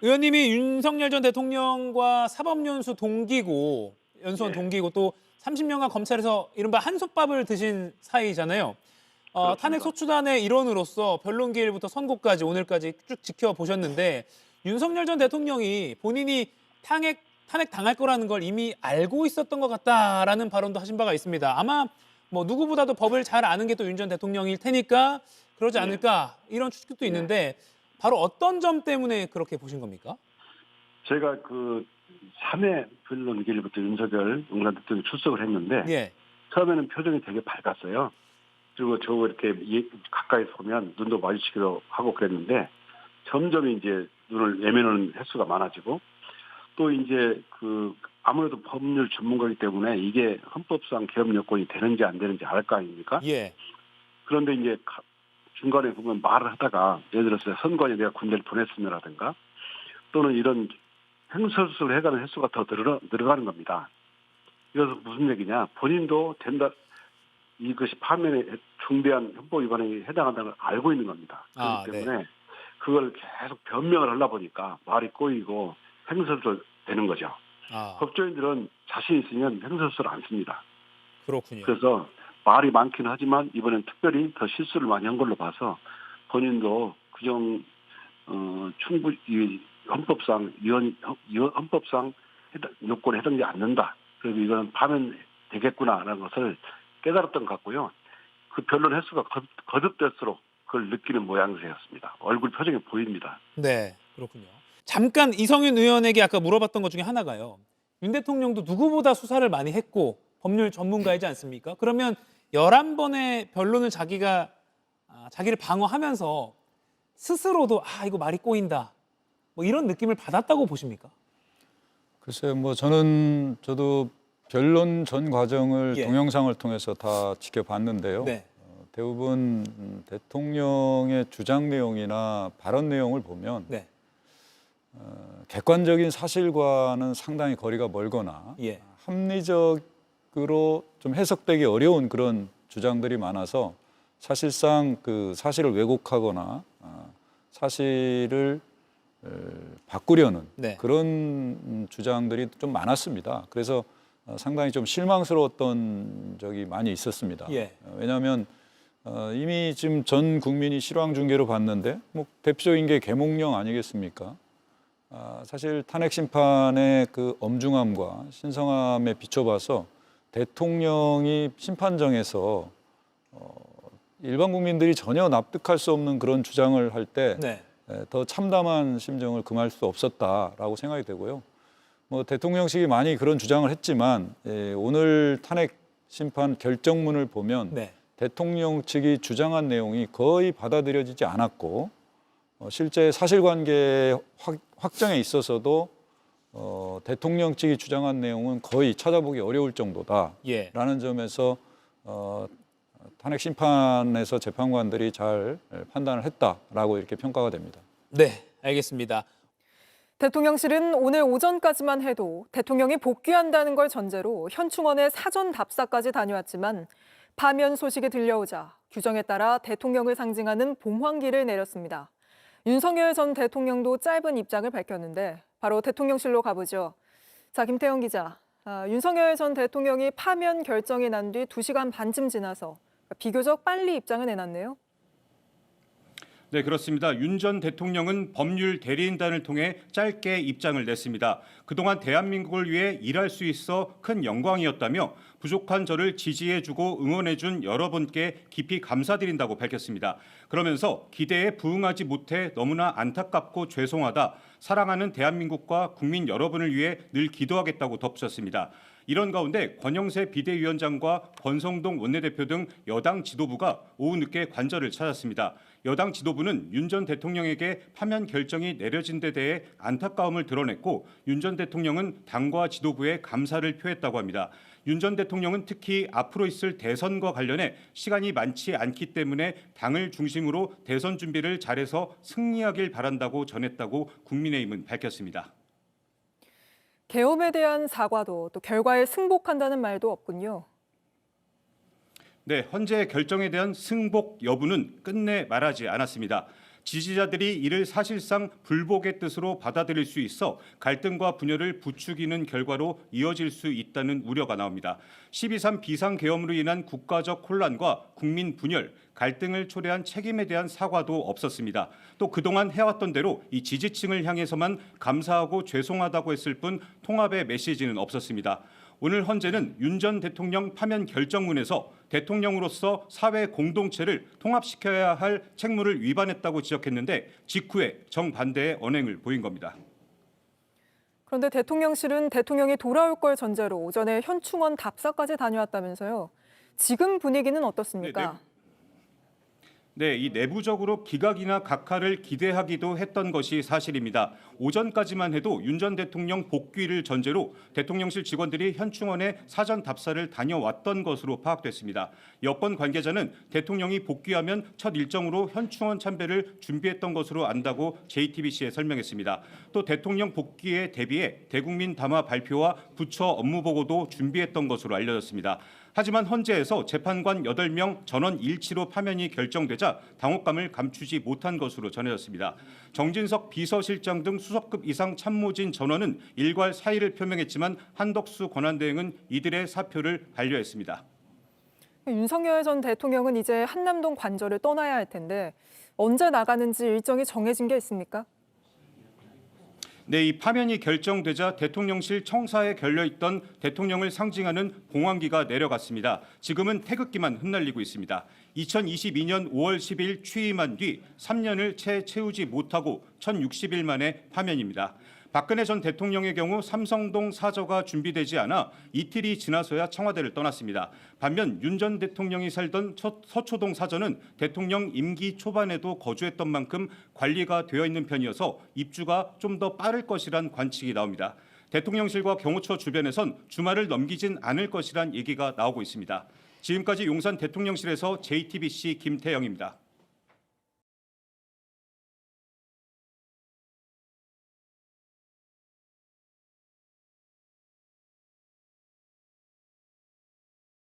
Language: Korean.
의원님이 윤석열 전 대통령과 사법연수 동기고, 연수원 예, 동기고 또 30년간 검찰에서 이른바 한솥밥을 드신 사이잖아요. 탄핵 그렇습니다. 소추단의 일원으로서 변론기일부터 선고까지 오늘까지 쭉 지켜보셨는데 윤석열 전 대통령이 본인이 탄핵 당할 거라는 걸 이미 알고 있었던 것 같다라는 발언도 하신 바가 있습니다. 아마 뭐 누구보다도 법을 잘 아는 게 또 윤 전 대통령일 테니까 그러지 예, 않을까 이런 추측도 예. 있는데 바로 어떤 점 때문에 그렇게 보신 겁니까? 제가 그 3회 변론기일부터 윤석열 용산 대통령이 출석을 했는데 예. 처음에는 표정이 되게 밝았어요. 그리고 저 이렇게 가까이서 보면 눈도 마주치기도 하고 그랬는데 점점 이제 눈을 내미는 횟수가 많아지고 또 이제 그 아무래도 법률 전문가이기 때문에 이게 헌법상 개업 요건이 되는지 안 되는지 알 거 아닙니까? 예. 그런데 이제 중간에 보면 말을 하다가 예를 들어서 선관위 내가 군대를 보냈으면라든가 또는 이런 횡설수설 해가는 횟수가 더 늘어가는 겁니다. 이것은 무슨 얘기냐? 본인도 된다. 이것이 파면에 중대한 헌법 위반에 해당한다는 걸 알고 있는 겁니다. 아, 그렇기 네. 때문에 그걸 계속 변명을 하려 보니까 말이 꼬이고 횡설수설 되는 거죠. 아, 법조인들은 자신 있으면 횡설수설 안 씁니다. 그렇군요. 그래서 말이 많긴 하지만 이번엔 특별히 더 실수를 많이 한 걸로 봐서 본인도 충분히 헌법상 헌법상 요건에 해당되지 않는다. 그래서 이거는 파면 되겠구나라는 것을 깨달았던 것 같고요. 그 변론 횟수가 거듭될수록 그걸 느끼는 모양새였습니다. 얼굴 표정이 보입니다. 네, 그렇군요. 잠깐 이성윤 의원에게 아까 물어봤던 것 중에 하나가요. 윤 대통령도 누구보다 수사를 많이 했고 법률 전문가이지 않습니까? 그러면 11번의 변론을 자기를 방어하면서 스스로도 이거 말이 꼬인다. 뭐 이런 느낌을 받았다고 보십니까? 글쎄요, 뭐 저도 변론 전 과정을 예. 동영상을 통해서 다 지켜봤는데요. 네. 대부분 대통령의 주장 내용이나 발언 내용을 보면 네. 객관적인 사실과는 상당히 거리가 멀거나 예. 합리적으로 좀 해석되기 어려운 그런 주장들이 많아서 사실상 그 사실을 왜곡하거나 사실을 바꾸려는 네. 그런 주장들이 좀 많았습니다. 그래서 상당히 좀 실망스러웠던 적이 많이 있었습니다. 예. 왜냐하면 이미 지금 전 국민이 실황 중계로 봤는데 뭐 대표적인 게 계몽령 아니겠습니까? 사실 탄핵 심판의 그 엄중함과 신성함에 비춰봐서 대통령이 심판정에서 일반 국민들이 전혀 납득할 수 없는 그런 주장을 할 때 더 네. 참담한 심정을 금할 수 없었다라고 생각이 되고요. 뭐 대통령실이 많이 그런 주장을 했지만 오늘 탄핵 심판 결정문을 보면 네. 대통령 측이 주장한 내용이 거의 받아들여지지 않았고 실제 사실관계 확정에 있어서도 대통령 측이 주장한 내용은 거의 찾아보기 어려울 정도다라는 예. 점에서 탄핵 심판에서 재판관들이 잘 판단을 했다라고 이렇게 평가가 됩니다. 네, 알겠습니다. 대통령실은 오늘 오전까지만 해도 대통령이 복귀한다는 걸 전제로 현충원에 사전 답사까지 다녀왔지만 파면 소식이 들려오자 규정에 따라 대통령을 상징하는 봉황기를 내렸습니다. 윤석열 전 대통령도 짧은 입장을 밝혔는데 바로 대통령실로 가보죠. 자, 김태형 기자. 윤석열 전 대통령이 파면 결정이 난 뒤 2시간 반쯤 지나서 비교적 빨리 입장을 내놨네요. 네, 그렇습니다. 윤 전 대통령은 법률 대리인단을 통해 짧게 입장을 냈습니다. 그동안 대한민국을 위해 일할 수 있어 큰 영광이었다며 부족한 저를 지지해주고 응원해준 여러분께 깊이 감사드린다고 밝혔습니다. 그러면서 기대에 부응하지 못해 너무나 안타깝고 죄송하다. 사랑하는 대한민국과 국민 여러분을 위해 늘 기도하겠다고 덧붙였습니다. 이런 가운데 권영세 비대위원장과 권성동 원내대표 등 여당 지도부가 오후 늦게 관저를 찾았습니다. 여당 지도부는 윤 전 대통령에게 파면 결정이 내려진 데 대해 안타까움을 드러냈고 윤 전 대통령은 당과 지도부에 감사를 표했다고 합니다. 윤 전 대통령은 특히 앞으로 있을 대선과 관련해 시간이 많지 않기 때문에 당을 중심으로 대선 준비를 잘해서 승리하길 바란다고 전했다고 국민의힘은 밝혔습니다. 계엄에 대한 사과도 또 결과에 승복한다는 말도 없군요. 네, 헌재 결정에 대한 승복 여부는 끝내 말하지 않았습니다. 지지자들이 이를 사실상 불복의 뜻으로 받아들일 수 있어 갈등과 분열을 부추기는 결과로 이어질 수 있다는 우려가 나옵니다. 12.3 비상계엄으로 인한 국가적 혼란과 국민 분열, 갈등을 초래한 책임에 대한 사과도 없었습니다. 또 그동안 해왔던 대로 이 지지층을 향해서만 감사하고 죄송하다고 했을 뿐 통합의 메시지는 없었습니다. 오늘 헌재는 윤 전 대통령 파면 결정문에서 대통령으로서 사회 공동체를 통합시켜야 할 책무를 위반했다고 지적했는데 직후에 정반대의 언행을 보인 겁니다. 그런데 대통령실은 대통령이 돌아올 걸 전제로 오전에 현충원 답사까지 다녀왔다면서요. 지금 분위기는 어떻습니까? 네, 이 내부적으로 기각이나 각하를 기대하기도 했던 것이 사실입니다. 오전까지만 해도 윤 전 대통령 복귀를 전제로 대통령실 직원들이 현충원에 사전 답사를 다녀왔던 것으로 파악됐습니다. 여권 관계자는 대통령이 복귀하면 첫 일정으로 현충원 참배를 준비했던 것으로 안다고 JTBC에 설명했습니다. 또 대통령 복귀에 대비해 대국민 담화 발표와 부처 업무 보고도 준비했던 것으로 알려졌습니다. 하지만 헌재에서 재판관 8명 전원 일치로 파면이 결정되자 당혹감을 감추지 못한 것으로 전해졌습니다. 정진석 비서실장 등 수석급 이상 참모진 전원은 일괄 사의를 표명했지만 한덕수 권한대행은 이들의 사표를 반려했습니다. 윤석열 전 대통령은 이제 한남동 관저를 떠나야 할 텐데 언제 나가는지 일정이 정해진 게 있습니까? 네, 이 파면이 결정되자 대통령실 청사에 걸려있던 대통령을 상징하는 봉황기가 내려갔습니다. 지금은 태극기만 흩날리고 있습니다. 2022년 5월 10일 취임한 뒤 3년을 채 채우지 못하고 1060일 만에 파면입니다. 박근혜 전 대통령의 경우 삼성동 사저가 준비되지 않아 이틀이 지나서야 청와대를 떠났습니다. 반면 윤 전 대통령이 살던 서초동 사저는 대통령 임기 초반에도 거주했던 만큼 관리가 되어 있는 편이어서 입주가 좀 더 빠를 것이란 관측이 나옵니다. 대통령실과 경호처 주변에선 주말을 넘기진 않을 것이란 얘기가 나오고 있습니다. 지금까지 용산 대통령실에서 JTBC 김태영입니다.